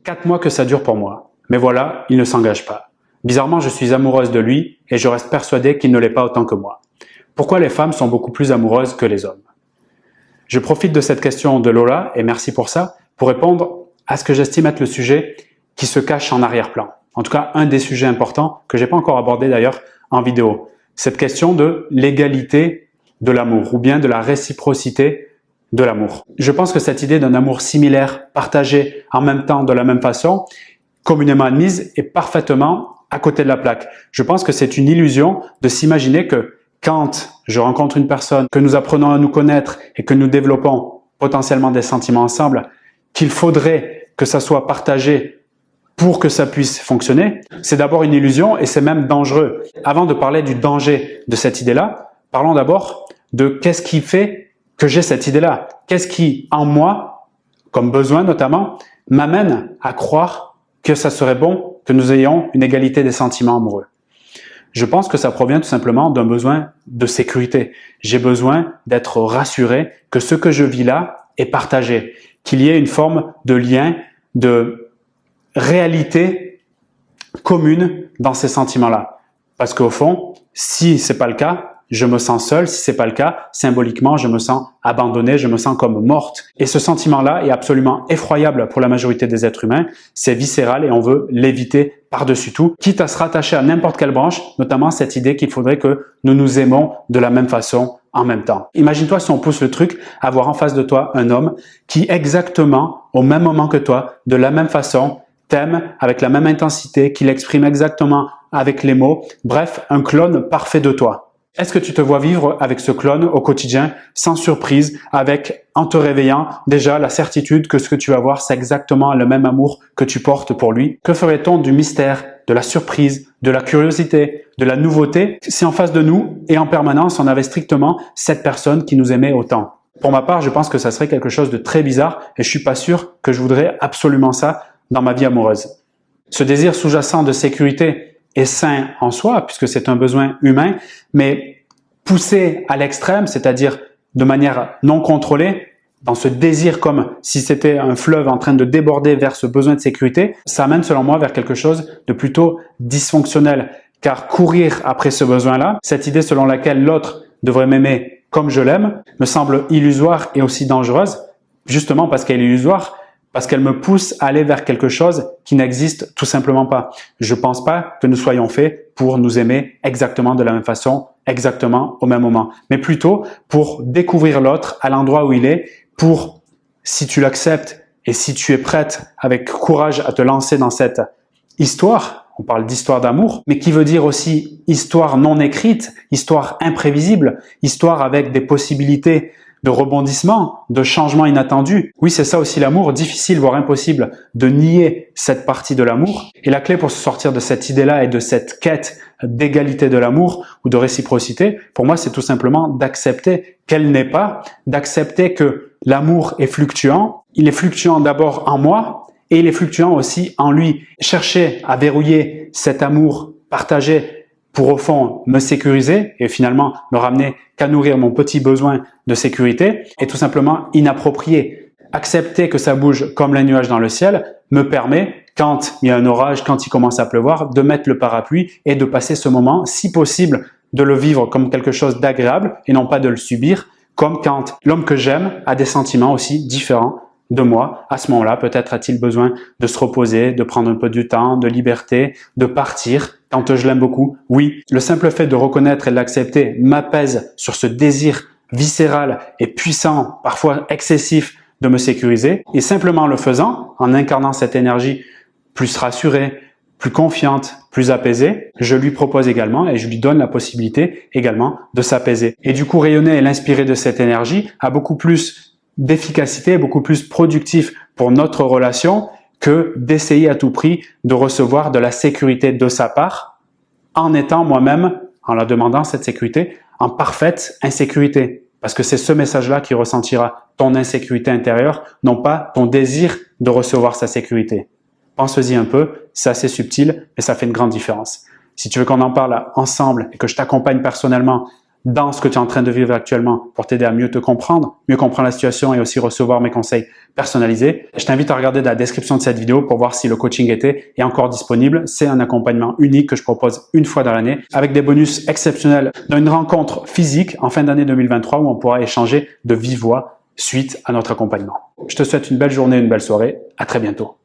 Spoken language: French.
4 mois que ça dure pour moi. Mais voilà, il ne s'engage pas. Bizarrement, je suis amoureuse de lui et je reste persuadée qu'il ne l'est pas autant que moi. Pourquoi les femmes sont beaucoup plus amoureuses que les hommes? Je profite de cette question de Lola, et merci pour ça, pour répondre à ce que j'estime être le sujet qui se cache en arrière-plan. En tout cas, un des sujets importants que j'ai pas encore abordé d'ailleurs en vidéo. Cette question de l'égalité de l'amour ou bien de la réciprocité de l'amour. Je pense que cette idée d'un amour similaire, partagé en même temps, de la même façon, communément admise, est parfaitement à côté de la plaque. Je pense que c'est une illusion de s'imaginer que quand je rencontre une personne, que nous apprenons à nous connaître et que nous développons potentiellement des sentiments ensemble, qu'il faudrait que ça soit partagé pour que ça puisse fonctionner, c'est d'abord une illusion et c'est même dangereux. Avant de parler du danger de cette idée-là, parlons d'abord de qu'est-ce qui fait que j'ai cette idée-là. Qu'est-ce qui, en moi, comme besoin notamment, m'amène à croire que ça serait bon que nous ayons une égalité des sentiments amoureux. Je pense que ça provient tout simplement d'un besoin de sécurité. J'ai besoin d'être rassuré que ce que je vis là est partagé, qu'il y ait une forme de lien, de réalité commune dans ces sentiments-là. Parce qu'au fond, si c'est pas le cas, je me sens seul. Si c'est pas le cas, symboliquement, je me sens abandonné, je me sens comme morte. Et ce sentiment-là est absolument effroyable pour la majorité des êtres humains. C'est viscéral et on veut l'éviter par-dessus tout, quitte à se rattacher à n'importe quelle branche, notamment cette idée qu'il faudrait que nous nous aimons de la même façon en même temps. Imagine-toi si on pousse le truc à voir en face de toi un homme qui exactement, au même moment que toi, de la même façon, t'aime avec la même intensité, qu'il exprime exactement avec les mots, bref, un clone parfait de toi. Est-ce que tu te vois vivre avec ce clone au quotidien, sans surprise, avec, en te réveillant, déjà la certitude que ce que tu vas voir, c'est exactement le même amour que tu portes pour lui? Que ferait-on du mystère, de la surprise, de la curiosité, de la nouveauté, si en face de nous et en permanence, on avait strictement cette personne qui nous aimait autant? Pour ma part, je pense que ça serait quelque chose de très bizarre et je suis pas sûr que je voudrais absolument ça dans ma vie amoureuse. Ce désir sous-jacent de sécurité est sain en soi, puisque c'est un besoin humain, mais poussé à l'extrême, c'est-à-dire de manière non contrôlée, dans ce désir comme si c'était un fleuve en train de déborder vers ce besoin de sécurité, ça amène selon moi vers quelque chose de plutôt dysfonctionnel. Car courir après ce besoin-là, cette idée selon laquelle l'autre devrait m'aimer comme je l'aime, me semble illusoire et aussi dangereuse, justement parce qu'elle est illusoire, parce qu'elle me pousse à aller vers quelque chose qui n'existe tout simplement pas. Je pense pas que nous soyons faits pour nous aimer exactement de la même façon, exactement au même moment, mais plutôt pour découvrir l'autre à l'endroit où il est, pour, si tu l'acceptes et si tu es prête avec courage à te lancer dans cette histoire, on parle d'histoire d'amour, mais qui veut dire aussi histoire non écrite, histoire imprévisible, histoire avec des possibilités de rebondissement, de changement inattendu. Oui, c'est ça aussi l'amour, difficile voire impossible de nier cette partie de l'amour. Et la clé pour se sortir de cette idée-là et de cette quête d'égalité de l'amour ou de réciprocité, pour moi, c'est tout simplement d'accepter qu'elle n'est pas, d'accepter que l'amour est fluctuant. Il est fluctuant d'abord en moi et il est fluctuant aussi en lui. Chercher à verrouiller cet amour partagé pour au fond me sécuriser et finalement me ramener qu'à nourrir mon petit besoin de sécurité est tout simplement inapproprié. Accepter que ça bouge comme les nuages dans le ciel me permet, quand il y a un orage, quand il commence à pleuvoir, de mettre le parapluie et de passer ce moment, si possible, de le vivre comme quelque chose d'agréable et non pas de le subir, comme quand l'homme que j'aime a des sentiments aussi différents de moi. À ce moment-là, peut-être a-t-il besoin de se reposer, de prendre un peu du temps, de liberté, de partir quand je l'aime beaucoup. Oui, le simple fait de reconnaître et de l'accepter m'apaise sur ce désir viscéral et puissant, parfois excessif, de me sécuriser. Et simplement en le faisant, en incarnant cette énergie plus rassurée, plus confiante, plus apaisée, je lui propose également et je lui donne la possibilité également de s'apaiser. Et du coup, rayonner et l'inspirer de cette énergie a beaucoup plus d'efficacité, beaucoup plus productif pour notre relation que d'essayer à tout prix de recevoir de la sécurité de sa part en étant moi-même, en la demandant cette sécurité, en parfaite insécurité. Parce que c'est ce message-là qui ressentira ton insécurité intérieure, non pas ton désir de recevoir sa sécurité. Pense-y un peu, c'est assez subtil et ça fait une grande différence. Si tu veux qu'on en parle ensemble et que je t'accompagne personnellement dans ce que tu es en train de vivre actuellement pour t'aider à mieux te comprendre, mieux comprendre la situation et aussi recevoir mes conseils personnalisés. Je t'invite à regarder la description de cette vidéo pour voir si le coaching été est encore disponible. C'est un accompagnement unique que je propose une fois dans l'année avec des bonus exceptionnels d'une rencontre physique en fin d'année 2023 où on pourra échanger de vive voix suite à notre accompagnement. Je te souhaite une belle journée, une belle soirée. À très bientôt.